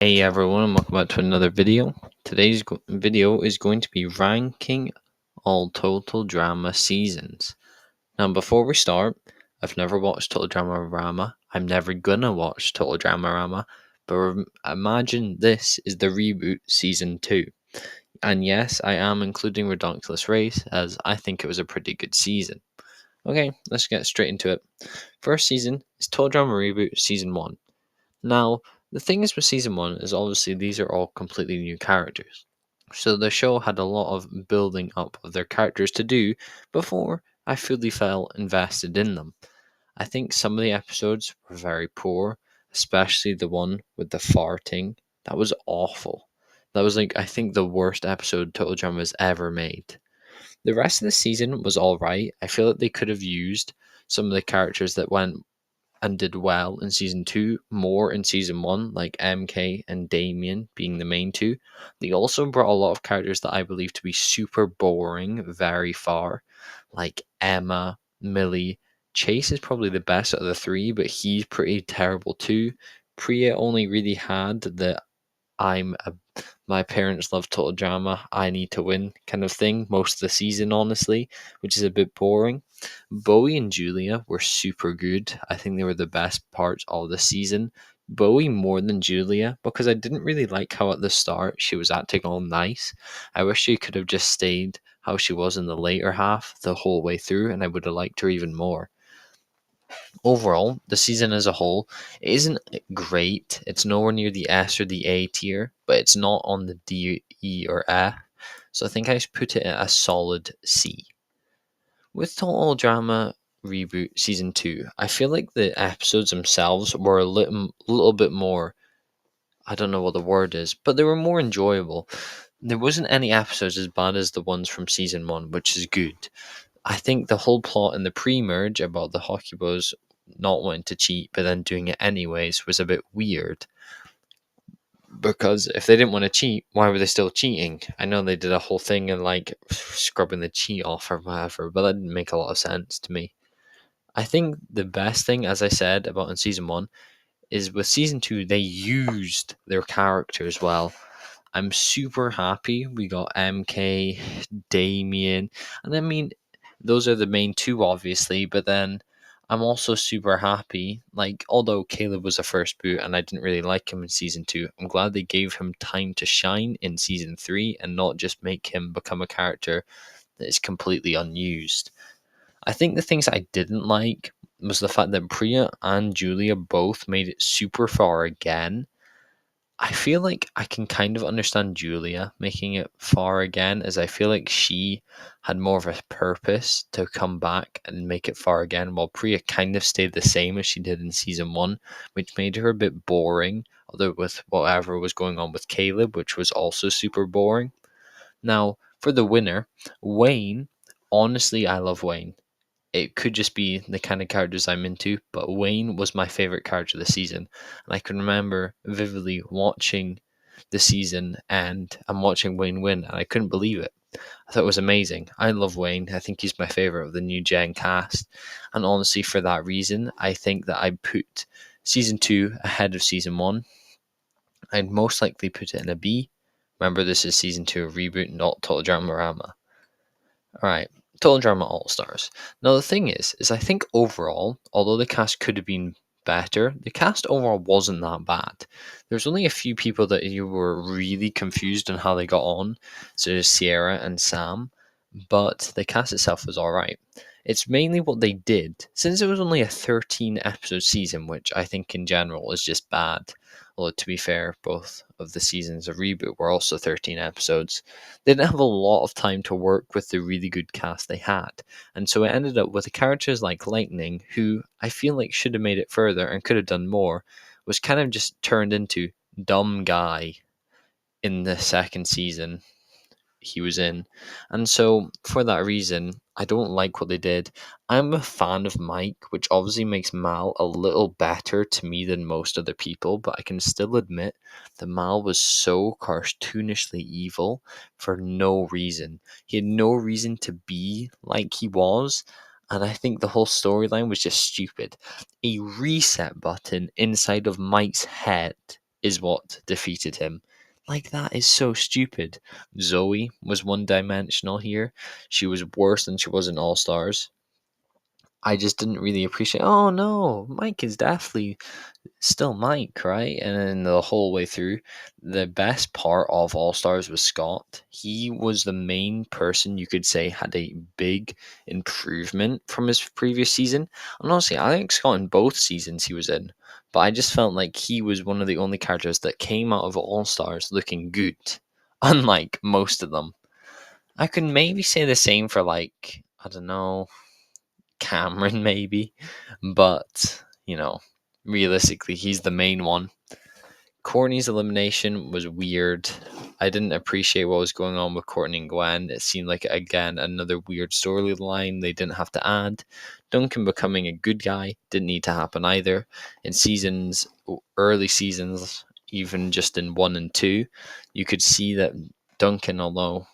Hey everyone, and welcome back to another video. Today's video is going to be ranking all total drama seasons. Now, before we start, I've never watched Total Drama Rama. I'm never gonna watch Total Drama Rama, but imagine this is the reboot season 2. And yes, I am including Ridonculous Race as I think it was a pretty good season. Okay, let's get straight into it. First season is Total Drama Reboot season 1. Now, the thing is with season 1 is obviously these are all completely new characters. So the show had a lot of building up of their characters to do before I fully felt invested in them. I think some of the episodes were very poor, especially the one with the farting. That was awful. That was I think the worst episode Total Drama has ever made. The rest of the season was alright. I feel like they could have used some of the characters that went and did well in season 2 more in season 1, like MK and Damien being the main two. They also brought a lot of characters that I believe to be super boring very far, like Emma, Millie. Chase is probably the best out of the three, but he's pretty terrible too. Priya only really had the I'm a, my parents love total drama, I need to win kind of thing most of the season, honestly, which is a bit boring. Bowie and Julia were super good. I think they were the best parts of the season. Bowie more than Julia because I didn't really like how at the start she was acting all nice. I wish she could have just stayed how she was in the later half the whole way through, and I would have liked her even more. Overall, the season as a whole isn't great. It's nowhere near the S or the A tier, but it's not on the D, E, or F. So I think I should put it at a solid C. With Total Drama Reboot Season 2, I feel like the episodes themselves were a little bit more, I don't know what the word is, but they were more enjoyable. There wasn't any episodes as bad as the ones from Season 1, which is good. I think the whole plot in the pre-merge about the hockey bros not wanting to cheat but then doing it anyways was a bit weird. Because if they didn't want to cheat, why were they still cheating? I know they did a whole thing and scrubbing the cheat off or whatever, but that didn't make a lot of sense to me. I think the best thing, as I said about in season 1, is with season 2 they used their characters well. I'm super happy we got MK, Damien, and I mean those are the main two obviously, but then I'm also super happy. Like, although Caleb was a first boot and I didn't really like him in season 2, I'm glad they gave him time to shine in season 3 and not just make him become a character that is completely unused. I think the things I didn't like was the fact that Priya and Julia both made it super far again. I feel like I can kind of understand Julia making it far again, as I feel like she had more of a purpose to come back and make it far again, while Priya kind of stayed the same as she did in season 1, which made her a bit boring, although with whatever was going on with Caleb, which was also super boring. Now, for the winner, Wayne, honestly, I love Wayne. It could just be the kind of characters I'm into, but Wayne was my favorite character this season. And I can remember vividly watching the season and I'm watching Wayne win, and I couldn't believe it. I thought it was amazing. I love Wayne. I think he's my favorite of the new gen cast. And honestly, for that reason, I think that I put season 2 ahead of season 1. I'd most likely put it in a B. Remember, this is season 2 of Reboot, not Total Drama Rama. Alright, Total Drama All Stars. Now the thing is I think overall, although the cast could have been better, the cast overall wasn't that bad. There's only a few people that you were really confused on how they got on, so there's Sierra and Sam, but the cast itself was alright. It's mainly what they did, since it was only a 13 episode season, which I think in general is just bad. Although, to be fair, both of the seasons of Reboot were also 13 episodes. They didn't have a lot of time to work with the really good cast they had, and so it ended up with the characters like Lightning, who I feel like should have made it further and could have done more, was kind of just turned into dumb guy in the second season he was in. And so, for that reason, I don't like what they did. I'm a fan of Mike, which obviously makes Mal a little better to me than most other people, but I can still admit that Mal was so cartoonishly evil for no reason. He had no reason to be like he was. And I think the whole storyline was just stupid. A reset button inside of Mike's head is what defeated him. Like, that is so stupid. Zoe was one dimensional here. She was worse than she was in All Stars. I just didn't really appreciate. Oh no, Mike is definitely still Mike, right? And then the whole way through, the best part of All Stars was Scott. He was the main person you could say had a big improvement from his previous season. And honestly, I think Scott in both seasons he was in, but I just felt like he was one of the only characters that came out of All Stars looking good, unlike most of them. I could maybe say the same for, like, I don't know, Cameron maybe, but realistically, he's the main one. Courtney's elimination was weird. I didn't appreciate what was going on with Courtney and Gwen. It seemed like, again, another weird storyline they didn't have to add. Duncan becoming a good guy didn't need to happen either. In early seasons, even just in 1 and 2, you could see that Duncan, although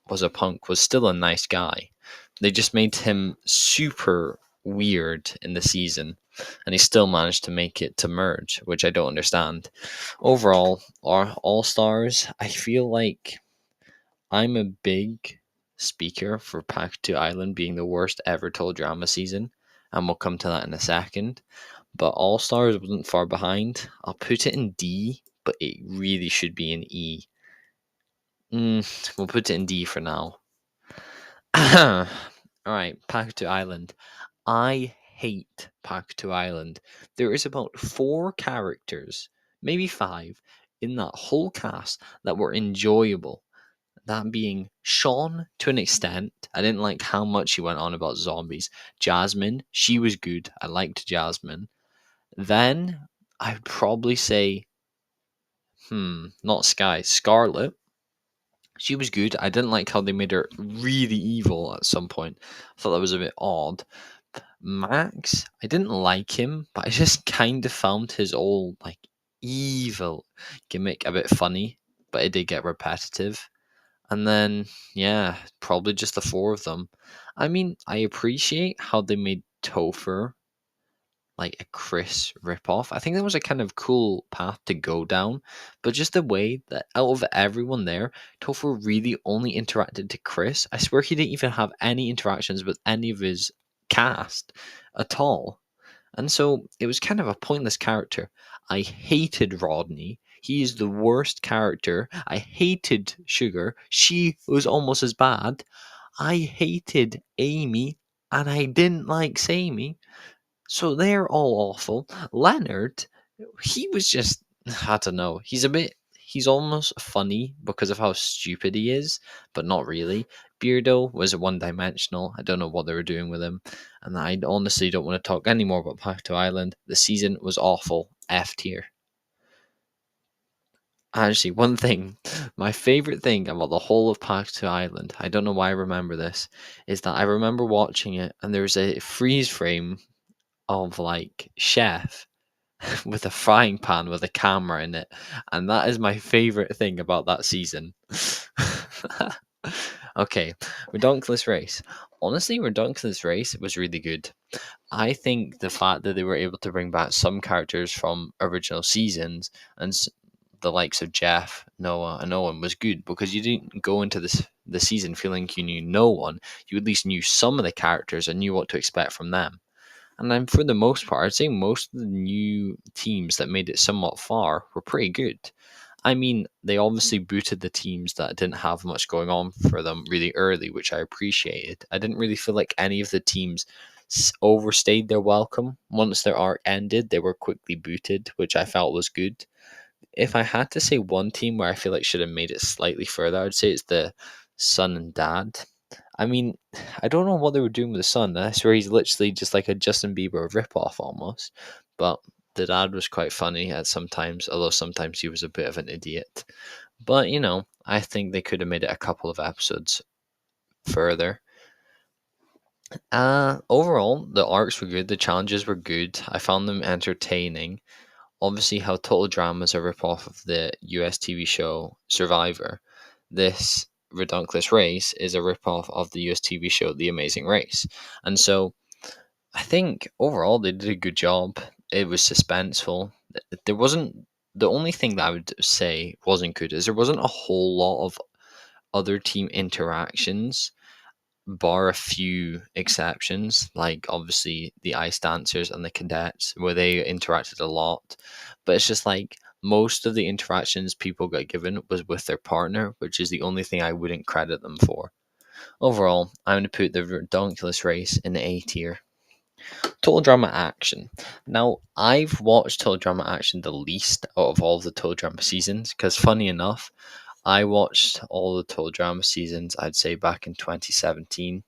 was a punk, was still a nice guy. They just made him super weird in the season, and he still managed to make it to merge, which I don't understand. Overall, our All Stars, I feel like I'm a big speaker for Pahkitew Island being the worst ever told drama season, and we'll come to that in a second. But All Stars wasn't far behind. I'll put it in D, but it really should be in E. We'll put it in D for now. Alright, Pahkitew Island. I hate Pahkitew Island. There is about 4 characters, maybe 5, in that whole cast that were enjoyable. That being Sean to an extent. I didn't like how much he went on about zombies. Jasmine, she was good. I liked Jasmine. Then I'd probably say, not Sky, Scarlet. She was good. I didn't like how they made her really evil at some point. I thought that was a bit odd. Max, I didn't like him, but I just kind of found his old, like, evil gimmick a bit funny, but it did get repetitive. And then, yeah, probably just the 4 of them. I mean, I appreciate how they made Topher like a Chris ripoff. I think that was a kind of cool path to go down, but just the way that out of everyone there, Topher really only interacted to Chris. I swear he didn't even have any interactions with any of his cast at all. And so it was kind of a pointless character. I hated Rodney. He is the worst character. I hated Sugar. She was almost as bad. I hated Amy, and I didn't like Sammy. So they're all awful. Leonard, he was just, I don't know. He's almost funny because of how stupid he is, but not really. Beardo was one dimensional. I don't know what they were doing with him. And I honestly don't want to talk anymore about Pahkitew Island. The season was awful. F tier. Actually, one thing, my favorite thing about the whole of Pahkitew Island, I don't know why I remember this, is that I remember watching it and there's a freeze frame of like Chef with a frying pan with a camera in it, and that is my favorite thing about that season. Okay, Ridonculous Race. Honestly, Ridonculous Race was really good. I think the fact that they were able to bring back some characters from original seasons and the likes of Jeff, Noah, and Owen was good because you didn't go into the season feeling you knew no one. You at least knew some of the characters and knew what to expect from them. And then for the most part, I'd say most of the new teams that made it somewhat far were pretty good. I mean, they obviously booted the teams that didn't have much going on for them really early, which I appreciated. I didn't really feel like any of the teams overstayed their welcome. Once their arc ended, they were quickly booted, which I felt was good. If I had to say one team where I feel like should have made it slightly further, I would say it's the Son and Dad. I mean, I don't know what they were doing with the son. I swear he's literally just like a Justin Bieber ripoff almost. But the dad was quite funny at sometimes, although sometimes he was a bit of an idiot. But I think they could have made it a couple of episodes further. Overall, the arcs were good. The challenges were good. I found them entertaining. Obviously, how Total Drama is a ripoff of the US TV show Survivor. This Ridonculous Race is a ripoff of the US TV show The Amazing Race. And so I think overall they did a good job. It was suspenseful. There wasn't The only thing that I would say wasn't good is there wasn't a whole lot of other team interactions, bar a few exceptions, like obviously the ice dancers and the cadets, where they interacted a lot. But it's just like most of the interactions people got given was with their partner, which is the only thing I wouldn't credit them for. Overall, I'm going to put the Ridonculous Race in the A tier. Total Drama Action. Now, I've watched Total Drama Action the least out of all of the Total Drama seasons, because funny enough, I watched all the Total Drama seasons, I'd say back in 2017,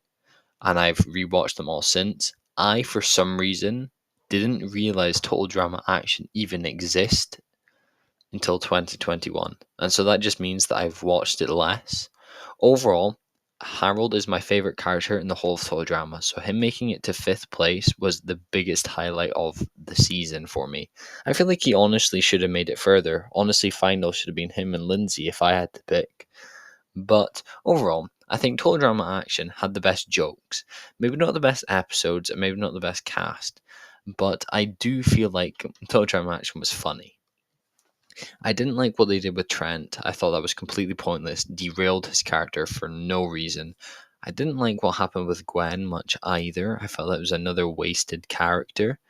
and I've rewatched them all since. I, for some reason, didn't realize Total Drama Action even exist until 2021. And so that just means that I've watched it less. Overall, Harold is my favorite character in the whole of Total Drama, so him making it to 5th place was the biggest highlight of the season for me. I feel like he honestly should have made it further. Honestly, final should have been him and Lindsay if I had to pick. But overall, I think Total Drama Action had the best jokes. Maybe not the best episodes, and maybe not the best cast, but I do feel like Total Drama Action was funny. I didn't like what they did with Trent. I thought that was completely pointless, derailed his character for no reason. I didn't like what happened with Gwen much either. I felt that was another wasted character.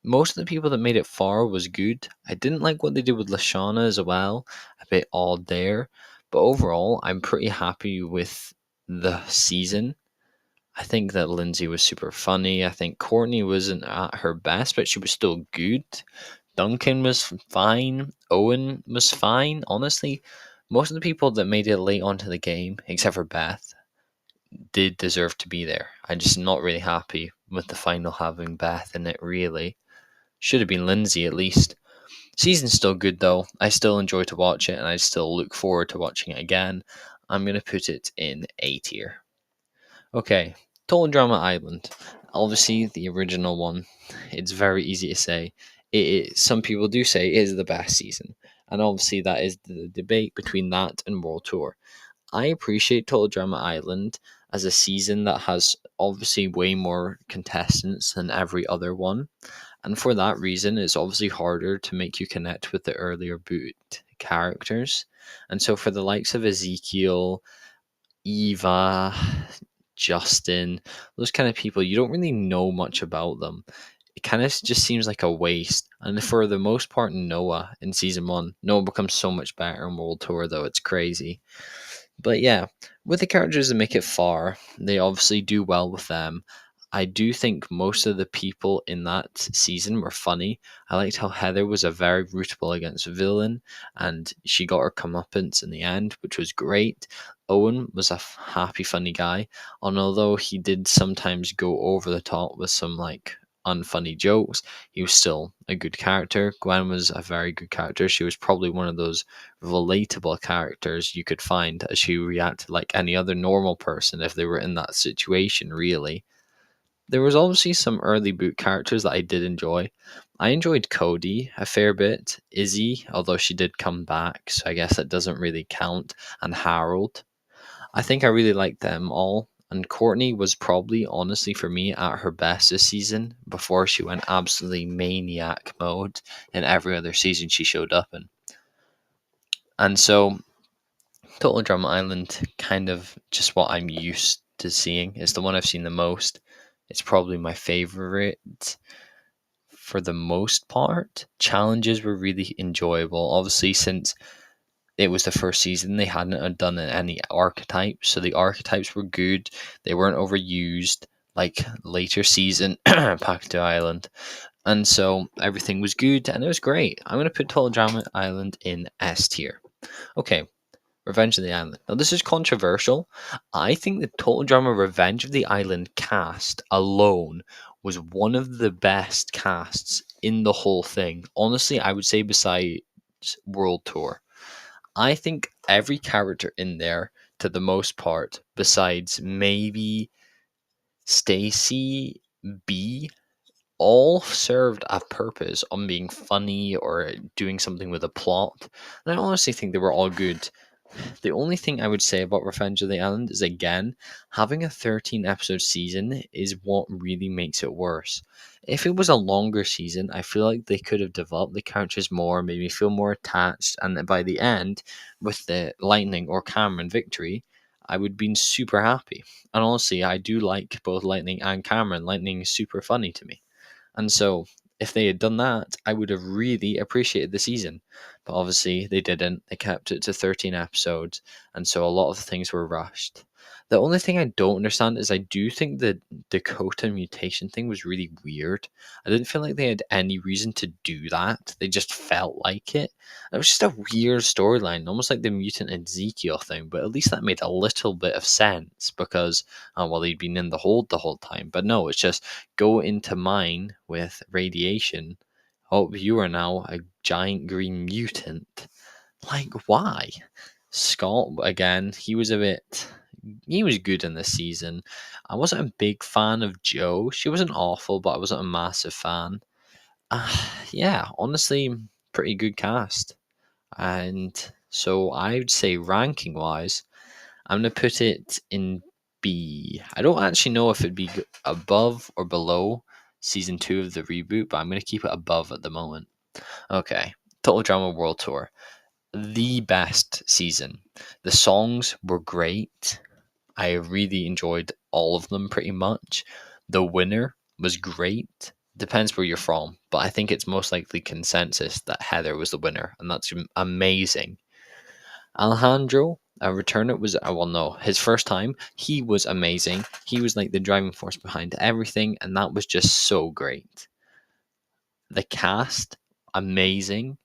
Most of the people that made it far was good. I didn't like what they did with Lashana as well. A bit odd there. But overall, I'm pretty happy with the season. I think that Lindsay was super funny. I think Courtney wasn't at her best, but she was still good. Duncan was fine. Owen was fine. Honestly, most of the people that made it late onto the game, except for Beth, did deserve to be there. I'm just not really happy with the final having Beth in it, really. Should have been Lindsay at least. Season's still good though. I still enjoy to watch it and I still look forward to watching it again. I'm going to put it in A tier. Okay, Total Drama Island. Obviously, the original one. It's very easy to say. Some people do say it is the best season, and obviously that is the debate between that and World Tour. I appreciate Total Drama Island as a season that has obviously way more contestants than every other one, and for that reason, it's obviously harder to make you connect with the earlier boot characters. And so, for the likes of Ezekiel, Eva, Justin, those kind of people, you don't really know much about them. It kind of just seems like a waste. And for the most part, Noah in season one, Noah becomes so much better in World Tour, though. It's crazy. But yeah, with the characters that make it far, they obviously do well with them. I do think most of the people in that season were funny. I liked how Heather was a very rootable against villain, and she got her comeuppance in the end, which was great. Owen was a happy, funny guy, and although he did sometimes go over the top with some like unfunny jokes, he was still a good character. Gwen was a very good character. She was probably one of those relatable characters you could find, as she reacted like any other normal person if they were in that situation, really. There was obviously some early boot characters that I did enjoy. I enjoyed Cody a fair bit, Izzy, although she did come back, so I guess that doesn't really count, and Harold. I think I really liked them all, and Courtney was probably, honestly, for me, at her best this season before she went absolutely maniac mode in every other season she showed up in. And so, Total Drama Island, kind of just what I'm used to seeing. It's the one I've seen the most. It's probably my favorite for the most part. Challenges were really enjoyable. Obviously, since it was the first season, they hadn't done any archetypes, so the archetypes were good. They weren't overused like later season Pahkitew Island, and so everything was good and it was great. I'm gonna put Total Drama Island in S tier. Okay, Revenge of the Island. Now, this is controversial. I think the Total Drama Revenge of the Island cast alone was one of the best casts in the whole thing. Honestly, I would say besides World Tour. I think every character in there, to the most part, besides maybe Stacy B, all served a purpose on being funny or doing something with a plot. And I honestly think they were all good. The only thing I would say about Revenge of the Island is, again, having a 13 episode season is what really makes it worse. If it was a longer season, I feel like they could have developed the characters more, made me feel more attached, and then by the end, with the Lightning or Cameron victory, I would have been super happy. And honestly, I do like both Lightning and Cameron. Lightning is super funny to me. And so, if they had done that, I would have really appreciated the season. But obviously, they didn't. They kept it to 13 episodes, and so a lot of the things were rushed. The only thing I don't understand is I do think the Dakota mutation thing was really weird. I didn't feel like they had any reason to do that. They just felt like it. It was just a weird storyline, almost like the mutant Ezekiel thing, but at least that made a little bit of sense because, well, he'd been in the hold the whole time. But no, it's just go into mine with radiation. Oh, you are now a giant green mutant. Like, why? Scott, again, he was good in this season. I wasn't a big fan of Joe. She wasn't awful, but I wasn't a massive fan. Yeah, honestly, pretty good cast. And so I would say ranking wise, I'm going to put it in B. I don't actually know if it'd be above or below season 2 of the reboot, but I'm going to keep it above at the moment. Okay, Total Drama World Tour. The best season. The songs were great. I really enjoyed all of them pretty much. The winner was great. Depends where you're from, but I think it's most likely consensus that Heather was the winner, and that's amazing. Alejandro, return it was well, no, his first time. He was amazing. He was like the driving force behind everything, and that was just so great. The cast, amazing.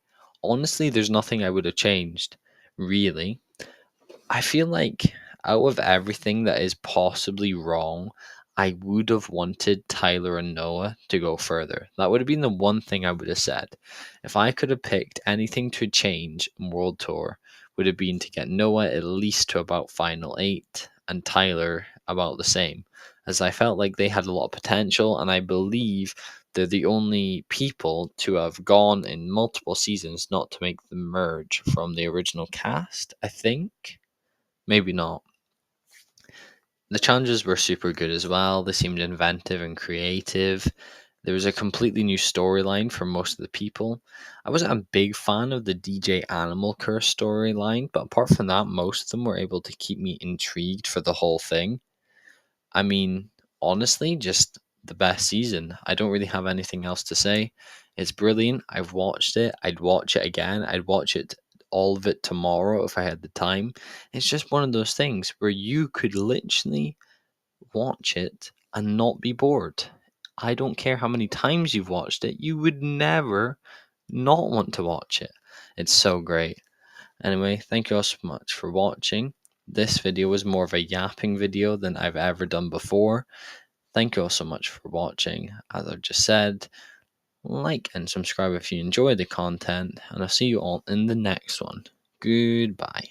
Honestly, there's nothing I would have changed, really. I feel like out of everything that is possibly wrong, I would have wanted Tyler and Noah to go further. That would have been the one thing I would have said. If I could have picked anything to change in World Tour, would have been to get Noah at least to about Final 8 and Tyler about the same, as I felt like they had a lot of potential, and I believe they're the only people to have gone in multiple seasons not to make the merge from the original cast, I think. Maybe not. The challenges were super good as well. They seemed inventive and creative. There was a completely new storyline for most of the people. I wasn't a big fan of the DJ Animal Curse storyline, but apart from that, most of them were able to keep me intrigued for the whole thing. I mean, honestly, just the best season. I don't really have anything else to say. It's brilliant. I've watched it. I'd watch it again. I'd watch it all of it tomorrow if I had the time. It's just one of those things where you could literally watch it and not be bored. I don't care how many times you've watched it, you would never not want to watch it. It's so great. Anyway, thank you all so much for watching. This video was more of a yapping video than I've ever done before. Thank you all so much for watching. As I've just said, like and subscribe if you enjoy the content, and I'll see you all in the next one. Goodbye.